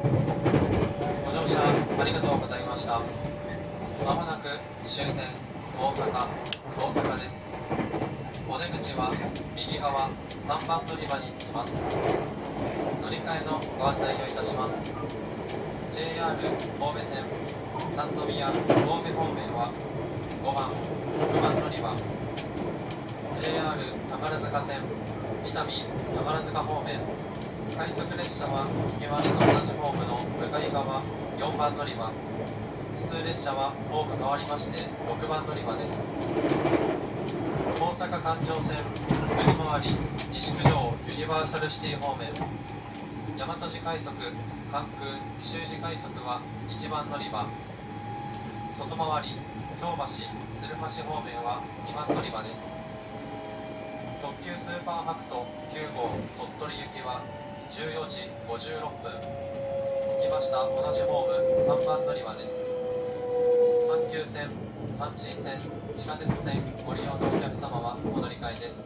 ご乗車ありがとうございました。まもなく終点大阪です。お出口は右側3番乗り場に着きます。乗り換えのご案内をいたします。 JR 神戸線三宮神戸方面は5番、6番乗り場。 JR 宝塚線伊丹宝塚方面快速列車は月割の同じホームの向かい側4番乗り場。普通列車はホーム変わりまして6番乗り場です。大阪環状線内回り西九条ユニバーサルシティ方面大和路快速関空紀州路快速は1番乗り場。外回り京橋鶴橋方面は2番乗り場です。特急スーパーはくと9号鳥取行きは14時56分。着きました同じホーム3番乗り場です。阪急線、阪神線、地下鉄線ご利用のお客様はお乗り換えです。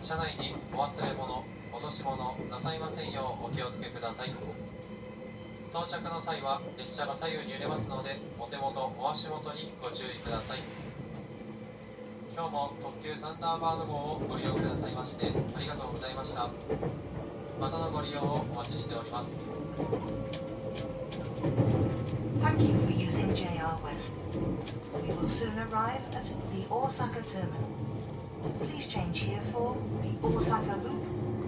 車内にお忘れ物、落とし物なさいませんようお気をつけください。到着の際は列車が左右に揺れますのでお手元、お足元にご注意ください。今日も特急サンダーバード号をご利用くださいましてありがとうございました。またのご利用をお待ちしております。 Thank you for using JR West. We will soon arrive at the Osaka terminal. Please change here for the Osaka Loop,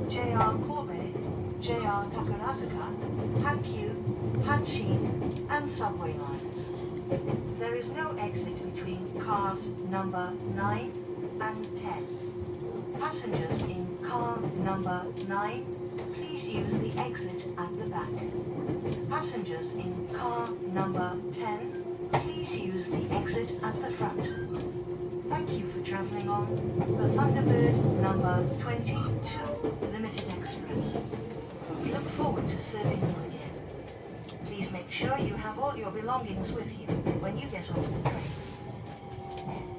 JR Kobe, JR Takarazuka, Hankyu, Hanshin, and subway lines. There is no exit between cars number 9 and 10. Passengers in car number 9, please use the exit at the back. Passengers in car number 10, please use the exit at the front. Thank you for travelling on the Thunderbird number 22 Limited Express. We look forward to serving you again. Please make sure you have all your belongings with you when you get onto the train.